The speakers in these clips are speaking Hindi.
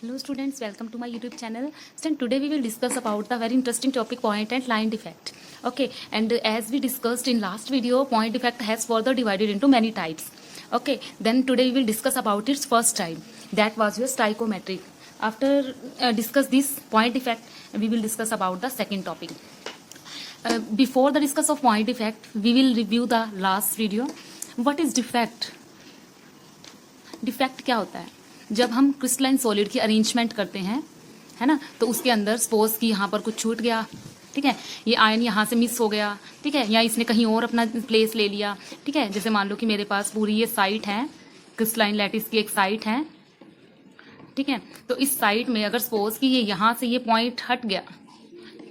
Hello students, welcome to my YouTube channel. And today we will discuss about the very interesting topic point and line defect. Okay, and as we discussed in last video, point defect has further divided into many types. Okay, then today we will discuss about its first type. That was your stoichiometric. After discuss this point defect, we will discuss about the second topic. Before the discuss of point defect, we will review the last video. What is defect? Defect क्या होता है? जब हम क्रिस्टलाइन सॉलिड की अरेंजमेंट करते हैं, है ना, तो उसके अंदर सपोज कि यहाँ पर कुछ छूट गया, ठीक है, ये आयन यहाँ से मिस हो गया, ठीक है, या इसने कहीं और अपना प्लेस ले लिया, ठीक है। जैसे मान लो कि मेरे पास पूरी ये साइट है, क्रिस्टलाइन लैटिस की एक साइट है, ठीक है, तो इस साइट में अगर सपोज कि ये यहाँ से ये पॉइंट हट गया,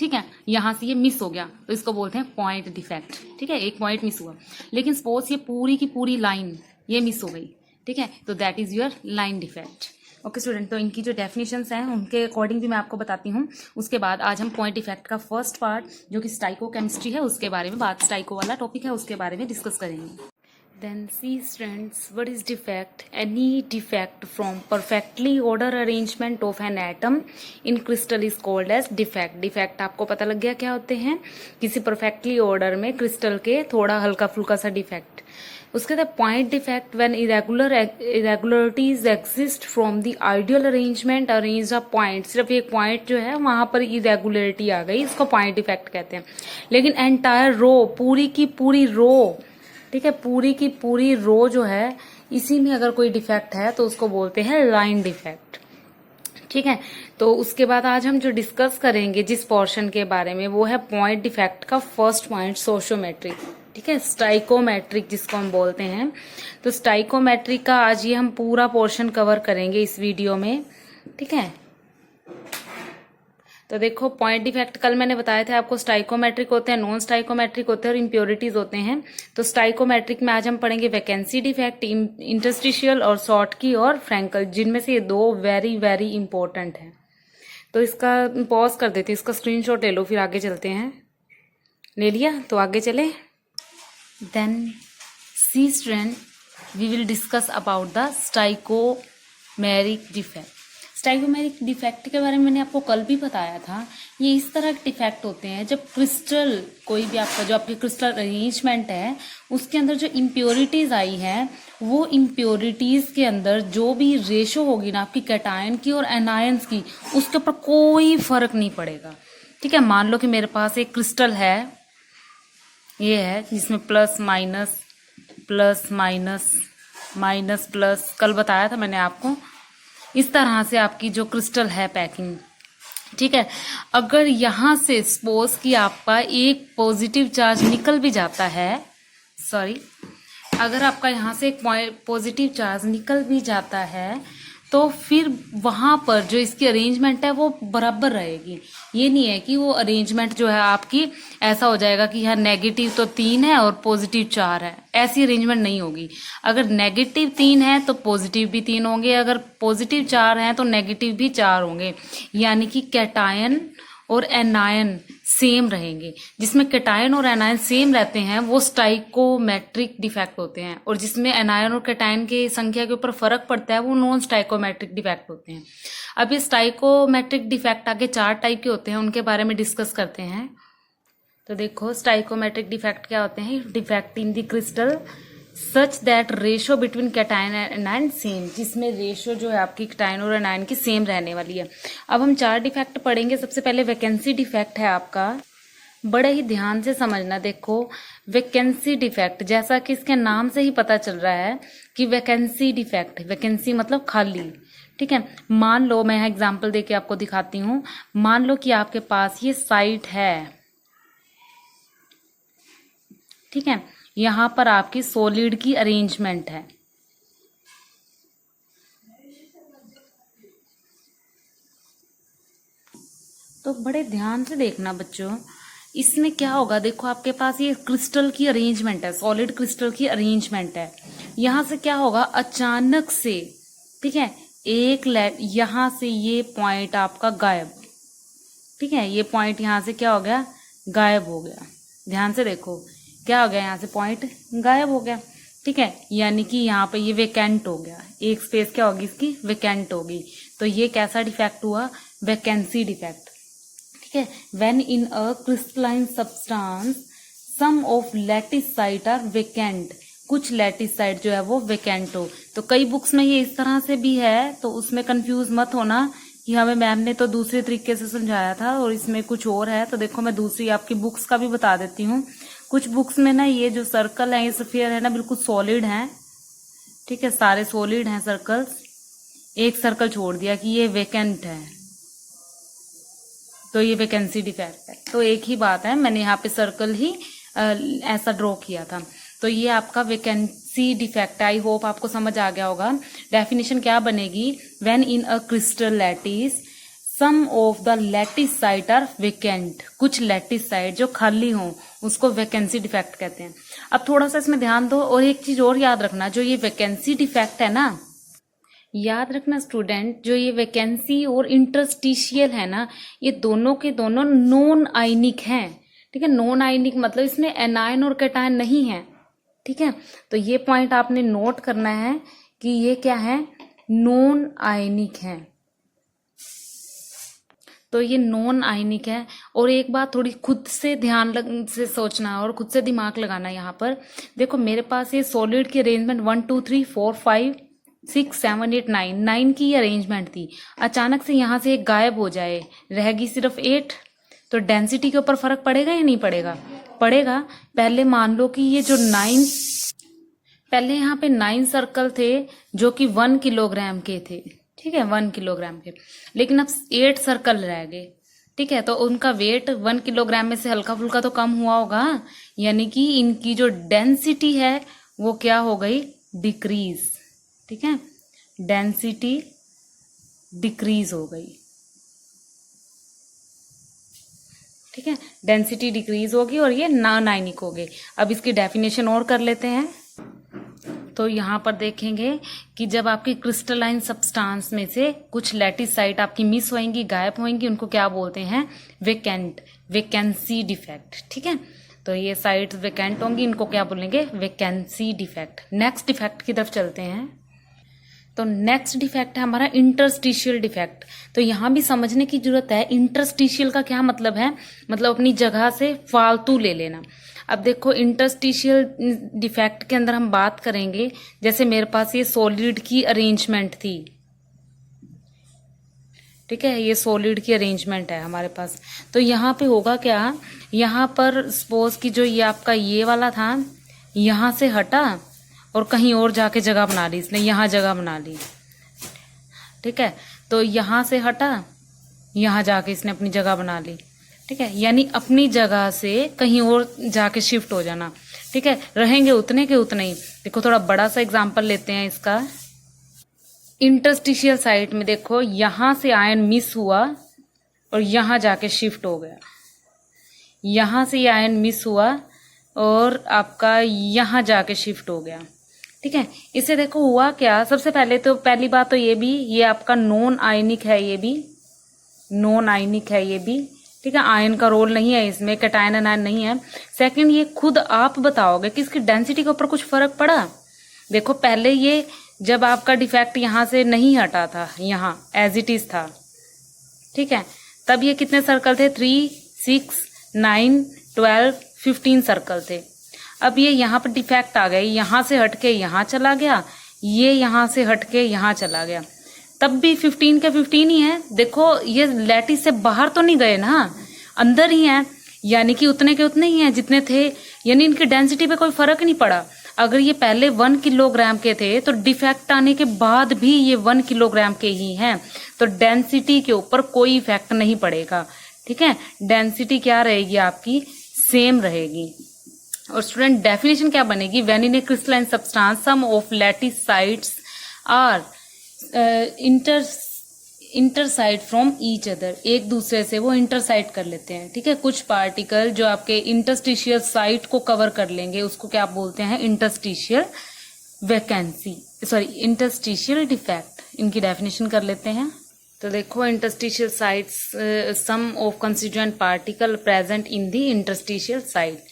ठीक है, यहाँ से ये मिस हो गया, तो इसको बोलते हैं पॉइंट डिफेक्ट, ठीक है, एक पॉइंट मिस हुआ। लेकिन सपोज ये पूरी की पूरी लाइन ये मिस हो गई, ठीक है, तो that is your line defect. Okay student, तो इनकी जो डेफिनेशंस हैं उनके अकॉर्डिंग भी मैं आपको बताती हूँ। उसके बाद आज हम पॉइंट डिफेक्ट का फर्स्ट पार्ट जो कि स्टाइकोकेमिस्ट्री है उसके बारे में बात, स्टाइको वाला टॉपिक है उसके बारे में डिस्कस करेंगे। Then see students, what is defect? Any defect from perfectly order arrangement of an atom in crystal is called as defect. Defect आपको पता लग गया क्या होते हैं? किसी perfectly order में क्रिस्टल के थोड़ा हल्का फुल्का सा डिफेक्ट। उसके बाद point defect when irregularities exist from the ideal arrangement arranged a point. सिर्फ एक पॉइंट जो है वहां पर irregularity आ गई, इसको पॉइंट डिफेक्ट कहते हैं। लेकिन एंटायर रो, पूरी की पूरी रो, ठीक है, पूरी की पूरी रो जो है इसी में अगर कोई डिफेक्ट है तो उसको बोलते हैं लाइन डिफेक्ट, ठीक है। तो उसके बाद आज हम जो डिस्कस करेंगे जिस पोर्शन के बारे में वो है पॉइंट डिफेक्ट का फर्स्ट पॉइंट, सोशियोमेट्रिक, ठीक है, स्टाइकोमेट्रिक जिसको हम बोलते हैं। तो स्टाइकोमेट्रिक का आज ये हम पूरा पोर्शन कवर करेंगे इस वीडियो में, ठीक है। तो देखो पॉइंट डिफेक्ट कल मैंने बताया था आपको, स्टाइकोमेट्रिक होते हैं, नॉन स्टाइकोमेट्रिक होते हैं और इम्प्योरिटीज होते हैं। तो स्टाइकोमेट्रिक में आज हम पढ़ेंगे वैकेंसी डिफेक्ट, इंटरस्टिशियल और शॉर्ट की और फ्रैंकल, जिनमें से ये दो वेरी वेरी इंपॉर्टेंट हैं। तो इसका पॉज कर देते हैं, इसका स्क्रीनशॉट ले लो, फिर आगे चलते हैं। ले लिया तो आगे चले। Then see student, we will discuss about the stoichiometric defect. Stoichiometric defect के बारे में मैंने आपको कल भी बताया था। ये इस तरह के डिफेक्ट होते हैं जब क्रिस्टल, कोई भी आपका जो आपकी क्रिस्टल अरेंजमेंट है उसके अंदर जो इम्प्योरिटीज आई है, वो इम्प्योरिटीज के अंदर जो भी रेशो होगी ना आपकी कैटायन की और एनायंस की, उसके ऊपर कोई फर्क नहीं पड़ेगा, ठीक है। मान लो कि मेरे पास एक क्रिस्टल है, ये है जिसमें plus minus plus minus minus plus, कल बताया था मैंने आपको। इस तरह से आपकी जो क्रिस्टल है पैकिंग, ठीक है, अगर यहां से सपोज कि आपका एक पॉजिटिव चार्ज निकल भी जाता है, सॉरी, अगर आपका यहां से एक पॉजिटिव चार्ज निकल भी जाता है तो फिर वहां पर जो इसकी अरेंजमेंट है वो बराबर रहेगी। ये नहीं है कि वो अरेंजमेंट जो है आपकी ऐसा हो जाएगा कि यहाँ नेगेटिव तो 3 है और पॉजिटिव 4 है, ऐसी अरेंजमेंट नहीं होगी। अगर नेगेटिव 3 है तो पॉजिटिव भी 3 होंगे, अगर पॉजिटिव 4 है तो नेगेटिव भी 4 होंगे, यानी कि कैटायन और एनायन सेम रहेंगे। जिसमें कैटायन और एनायन सेम रहते हैं वो स्टाइकोमेट्रिक डिफेक्ट होते हैं, और जिसमें एनायन और कैटायन की संख्या के ऊपर फर्क पड़ता है वो नॉन स्टाइकोमेट्रिक डिफेक्ट होते हैं। अब ये स्टाइकोमेट्रिक डिफेक्ट आगे 4 टाइप के होते हैं, उनके बारे में डिस्कस करते हैं। तो देखो स्टाइकोमेट्रिक डिफेक्ट क्या होते हैं? Defect in the crystal such that ratio between cation and anion same, जिसमें रेशो जो है आपकी कैटायन और एनायन की सेम रहने वाली है। अब हम 4 डिफेक्ट पढ़ेंगे। सबसे पहले वैकेंसी डिफेक्ट है आपका, बड़े ही ध्यान से समझना। देखो वैकेंसी डिफेक्ट, जैसा कि इसके नाम से ही पता चल रहा है कि वैकेंसी डिफेक्ट, वैकेंसी मतलब खाली, ठीक है। मान लो, मैं एग्जाम्पल देके आपको दिखाती हूँ। मान लो कि आपके पास ये साइट है, ठीक है, यहां पर आपकी सॉलिड की अरेंजमेंट है, तो बड़े ध्यान से देखना बच्चों, इसमें क्या होगा। देखो आपके पास ये क्रिस्टल की अरेंजमेंट है, सॉलिड क्रिस्टल की अरेंजमेंट है। यहां से क्या होगा, अचानक से, ठीक है, यहां से ये पॉइंट आपका गायब, ठीक है, ये पॉइंट यहां से क्या हो गया, गायब हो गया। ध्यान से देखो क्या हो गया, यहाँ से पॉइंट गायब हो गया, ठीक है, यानी कि यहाँ पे ये वेकेंट हो गया, एक स्पेस क्या होगी इसकी, वेकेंट होगी। तो ये कैसा डिफेक्ट हुआ, वैकेंसी डिफेक्ट। ठीक है, when in a crystalline substance some of lattice site are vacant, कुछ लैटिस साइट जो है वो वेकेंट हो। तो कई बुक्स में ये इस तरह से भी है, तो उसमें कंफ्यूज मत होना कि हमें मैम ने तो दूसरे तरीके से समझाया था और इसमें कुछ और है। तो देखो मैं दूसरी आपकी बुक्स का भी बता देती हूँ। कुछ बुक्स में ना ये जो सर्कल है, ये स्फीयर है ना, बिल्कुल सॉलिड है। ठीक है, सारे सॉलिड हैं सर्कल्स, एक सर्कल छोड़ दिया कि ये वेकेंट है, तो ये वैकेंसी डिफेक्ट है। तो एक ही बात है, मैंने यहाँ पे सर्कल ही ऐसा ड्रॉ किया था। तो ये आपका वैकेंसी डिफेक्ट है। आई होप आपको समझ आ गया होगा। डेफिनेशन क्या बनेगी, when in a crystal lattice some of the lattice site are vacant, कुछ लैटिस साइट जो खाली हो उसको वैकेंसी डिफेक्ट कहते हैं। अब थोड़ा सा इसमें ध्यान दो और एक चीज और याद रखना, जो ये वैकेंसी डिफेक्ट है ना, याद रखना स्टूडेंट, जो ये वैकेंसी और इंटरस्टिशियल है ना, ये दोनों के दोनों नॉन आयनिक हैं। ठीक है, नॉन आयनिक मतलब इसमें एनायन और कैटायन नहीं है। ठीक है, तो ये पॉइंट आपने नोट करना है कि ये क्या है, नॉन आयनिक है। तो ये नॉन आयनिक है। और एक बात थोड़ी खुद से ध्यान से सोचना है और खुद से दिमाग लगाना है। यहाँ पर देखो मेरे पास ये सॉलिड की अरेंजमेंट 1 2 3 4 5 6 7 8 9 की अरेंजमेंट थी। अचानक से यहाँ से एक गायब हो जाए, रहेगी सिर्फ 8, तो डेंसिटी के ऊपर फर्क पड़ेगा या नहीं पड़ेगा, पड़ेगा। पहले मान लो कि ये जो 9, पहले यहाँ पे 9 सर्कल थे जो कि 1 किलोग्राम के थे। ठीक है, 1 किलोग्राम के, लेकिन अब 8 सर्कल रह गए। ठीक है, तो उनका वेट 1 किलोग्राम में से हल्का फुल्का तो कम हुआ होगा, यानी कि इनकी जो डेंसिटी है वो क्या हो गई, डिक्रीज। ठीक है, डेंसिटी डिक्रीज हो गई। ठीक है, डेंसिटी डिक्रीज होगी और ये नॉन आयनिक हो गए। अब इसकी डेफिनेशन और कर लेते हैं। तो यहाँ पर देखेंगे कि जब आपकी क्रिस्टलाइन सब्सटेंस में से कुछ लैटिस साइट आपकी मिस होंगी, गायब होंगी, उनको क्या बोलते हैं, वेकेंट, वैकेंसी डिफेक्ट। ठीक है, तो ये साइट वेकेंट होंगी, इनको क्या बोलेंगे, वैकेंसी डिफेक्ट। नेक्स्ट डिफेक्ट की तरफ चलते हैं। तो नेक्स्ट डिफेक्ट है हमारा इंटरस्टिशियल डिफेक्ट। तो यहाँ भी समझने की जरूरत है, इंटरस्टिशियल का क्या मतलब है, मतलब अपनी जगह से फालतू ले लेना। अब देखो इंटरस्टिशियल डिफेक्ट के अंदर हम बात करेंगे, जैसे मेरे पास ये सॉलिड की अरेंजमेंट थी। ठीक है, ये सॉलिड की अरेंजमेंट है हमारे पास। तो यहाँ पे होगा क्या, यहाँ पर सपोज कि जो ये आपका ये वाला था, यहाँ से हटा और कहीं और जाके जगह बना ली इसने, यहाँ जगह बना ली। ठीक है, तो यहाँ से हटा, यहाँ जाके इसने अपनी जगह बना ली। ठीक है, यानी अपनी जगह से कहीं और जाके शिफ्ट हो जाना। ठीक है, रहेंगे उतने के उतने ही। देखो थोड़ा बड़ा सा एग्जांपल लेते हैं इसका। इंटरस्टिशियल साइट में देखो यहां से आयन मिस हुआ और यहां जाके शिफ्ट हो गया, यहां से ये आयन मिस हुआ और आपका यहां जाके शिफ्ट हो गया। ठीक है, इसे देखो हुआ क्या, सबसे पहले तो पहली बात तो ये आपका नॉन आयनिक है, ये भी नॉन आयनिक है ये भी। ठीक है, आयन का रोल नहीं है इसमें, कैटायन एनायन नहीं है। सेकंड, ये खुद आप बताओगे कि इसकी डेंसिटी के ऊपर कुछ फर्क पड़ा। देखो पहले ये जब आपका डिफेक्ट यहाँ से नहीं हटा था, यहाँ एज इट इज था। ठीक है, तब ये कितने सर्कल थे, 3 6 9 12 15 सर्कल थे। अब ये यहाँ पर डिफेक्ट आ गए, यहाँ से हटके यहाँ चला गया, ये यहाँ से हटके यहाँ चला गया, तब भी 15 के 15 ही है। देखो ये लैटिस से बाहर तो नहीं गए ना, अंदर ही है, यानी कि उतने के उतने ही हैं जितने थे, यानी इनकी डेंसिटी पे कोई फर्क नहीं पड़ा। अगर ये पहले 1 किलोग्राम के थे तो डिफेक्ट आने के बाद भी ये 1 किलोग्राम के ही हैं, तो डेंसिटी के ऊपर कोई इफेक्ट नहीं पड़ेगा। ठीक है, डेंसिटी क्या रहेगी आपकी, सेम रहेगी। और स्टूडेंट डेफिनेशन क्या बनेगी, when in a crystalline substance some of lattice sites are interside from each other, एक दूसरे से वो इंटरसाइड कर लेते हैं। ठीक है, कुछ पार्टिकल जो आपके इंटरस्टिशियल साइट को कवर कर लेंगे उसको क्या बोलते हैं, interstitial vacancy, sorry interstitial defect. इनकी डेफिनेशन कर लेते हैं। तो देखो interstitial sites, some of constituent particle present in the interstitial site.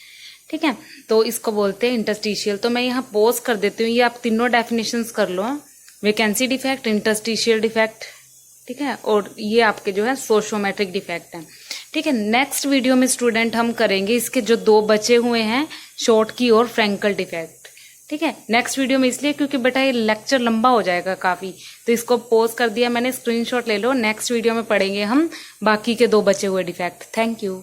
ठीक है, तो इसको बोलते हैं इंटरस्टिशियल। तो मैं यहाँ पॉज कर देती हूँ, ये आप तीनों डेफिनेशंस कर लो, वैकेंसी डिफेक्ट, इंटरस्टिशियल डिफेक्ट ठीक है, और ये आपके जो है सोशियोमेट्रिक डिफेक्ट हैं। ठीक है, नेक्स्ट वीडियो में स्टूडेंट हम करेंगे इसके जो 2 बचे हुए हैं, शॉर्ट की और फ्रैंकल डिफेक्ट। ठीक है, नेक्स्ट वीडियो में इसलिए क्योंकि बेटा ये लेक्चर लंबा हो जाएगा काफी, तो इसको पॉज कर दिया मैंने, स्क्रीनशॉट ले लो। नेक्स्ट वीडियो में पढ़ेंगे हम बाकी के 2 बचे हुए डिफेक्ट। Thank you.